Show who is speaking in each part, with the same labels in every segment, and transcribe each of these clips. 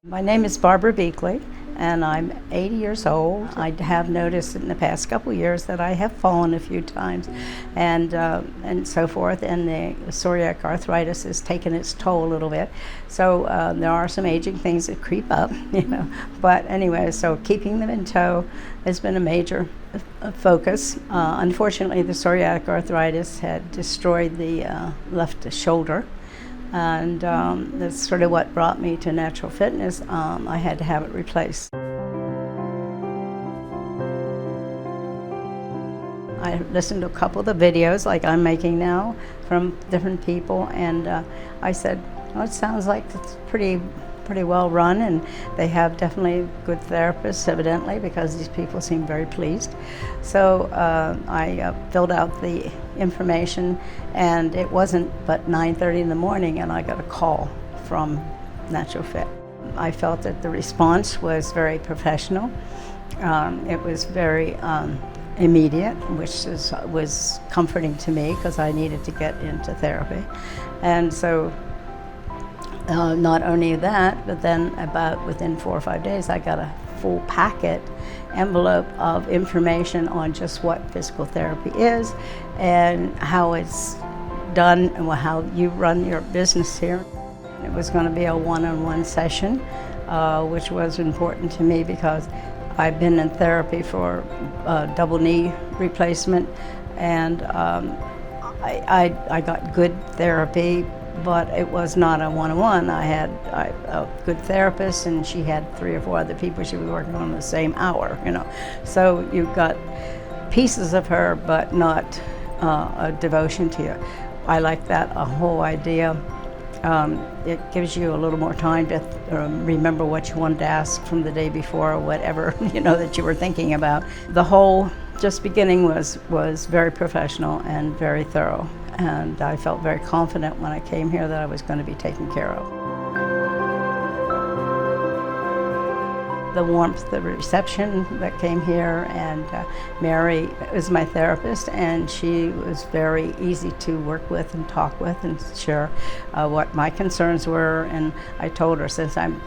Speaker 1: My name is Barbara Beakley, and I'm 80 years old. I have noticed in the past couple years that I have fallen a few times and so forth, and the psoriatic arthritis has taken its toll a little bit. So there are some aging things that creep up, But anyway, so keeping them in tow has been a major focus. Unfortunately, the psoriatic arthritis had destroyed the left shoulder. And that's sort of what brought me to natural fitness. I had to have it replaced. I listened to a couple of the videos like I'm making now from different people, and I said, well, it sounds like it's pretty well run, and they have definitely good therapists evidently, because these people seem very pleased. So I filled out the information, and it wasn't but 9:30 in the morning and I got a call from Natural Fit. I felt that the response was very professional. It was very immediate, which was comforting to me because I needed to get into therapy. And so not only that, but then about within 4 or 5 days, I got a full packet envelope of information on just what physical therapy is and how it's done and how you run your business here. It was going to be a one-on-one session, which was important to me because I've been in therapy for double knee replacement, and I got good therapy, but it was not a one-on-one. I had a good therapist, and she had 3 or 4 other people she was working on the same hour, So you got pieces of her, but not a devotion to you. I like that whole idea. It gives you a little more time to remember what you wanted to ask from the day before, or whatever that you were thinking about. The whole just beginning was very professional and very thorough, and I felt very confident when I came here that I was going to be taken care of. The warmth, the reception that came here, and Mary is my therapist, and she was very easy to work with and talk with and share what my concerns were. And I told her, since I'm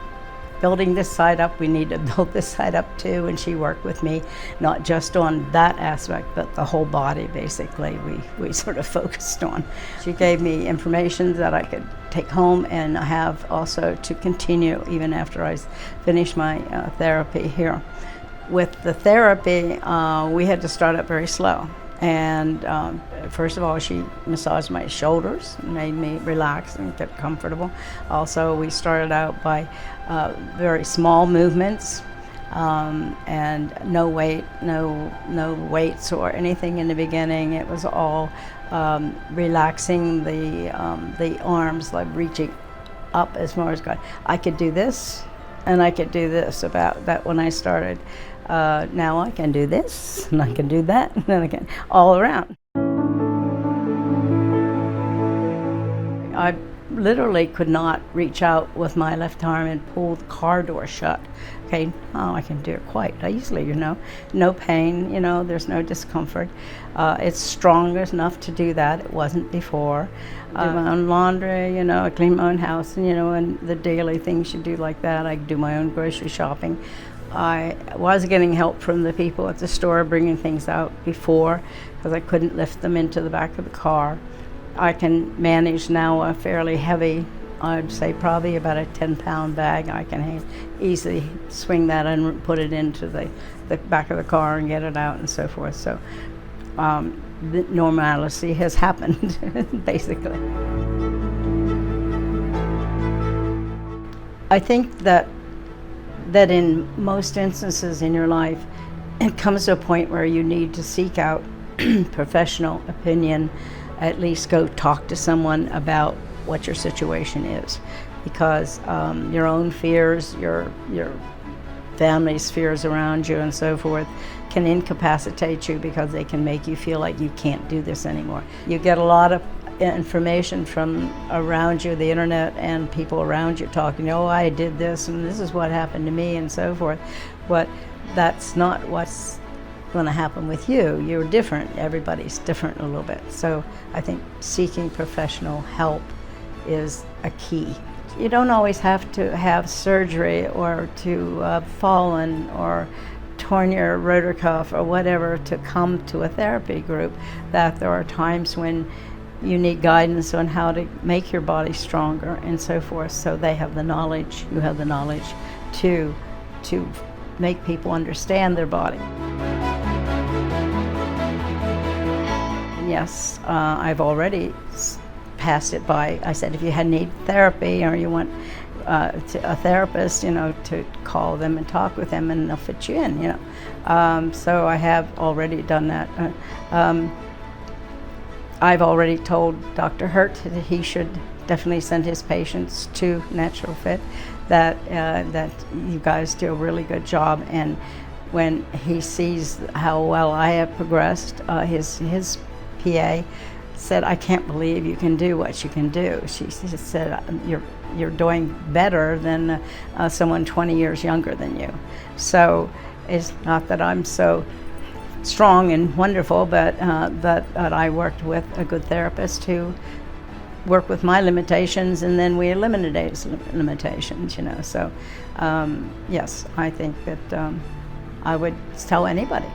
Speaker 1: building this side up, we need to build this side up too, and she worked with me not just on that aspect, but the whole body basically we sort of focused on. She gave me information that I could take home and have also to continue even after I finished my therapy here. With the therapy, we had to start up very slow. And first of all, she massaged my shoulders, made me relax and get comfortable. Also, we started out by very small movements, and no weights or anything in the beginning. It was all relaxing the arms, like reaching up as far as God. I could do this, and I could do this. About that when I started. Now I can do this, and I can do that, and then I can all around. I literally could not reach out with my left arm and pull the car door shut. Okay, now I can do it quite easily, No pain, there's no discomfort. It's strong enough to do that. It wasn't before. I do my own laundry, I clean my own house, and the daily things you do like that. I do my own grocery shopping. I was getting help from the people at the store bringing things out before, because I couldn't lift them into the back of the car. I can manage now a fairly heavy, I'd say probably about a 10-pound bag. I can easily swing that and put it into the back of the car and get it out and so forth. So the normalcy has happened, basically. I think that in most instances in your life, it comes to a point where you need to seek out professional opinion, at least go talk to someone about what your situation is, because your own fears, your family's fears around you and so forth can incapacitate you, because they can make you feel like you can't do this anymore. You get a lot of information from around you, the internet, and people around you talking, I did this and this is what happened to me and so forth, but that's not what's going to happen with you. You're different. Everybody's different a little bit. So I think seeking professional help is a key you don't always have to have surgery or to fallen or torn your rotor cuff or whatever to come to a therapy group. That there are times when you need guidance on how to make your body stronger and so forth. So they have the knowledge, you have the knowledge to make people understand their body. And yes, I've already passed it by. I said, if you need therapy or you want a therapist, to call them and talk with them, and they'll fit you in, So I have already done that. I've already told Dr. Hurt that he should definitely send his patients to Natural Fit, that you guys do a really good job. And when he sees how well I have progressed, his PA said, I can't believe you can do what you can do. She just said, you're doing better than someone 20 years younger than you. So it's not that I'm so strong and wonderful, but that I worked with a good therapist who worked with my limitations, and then we eliminated his limitations, So yes, I think that I would tell anybody.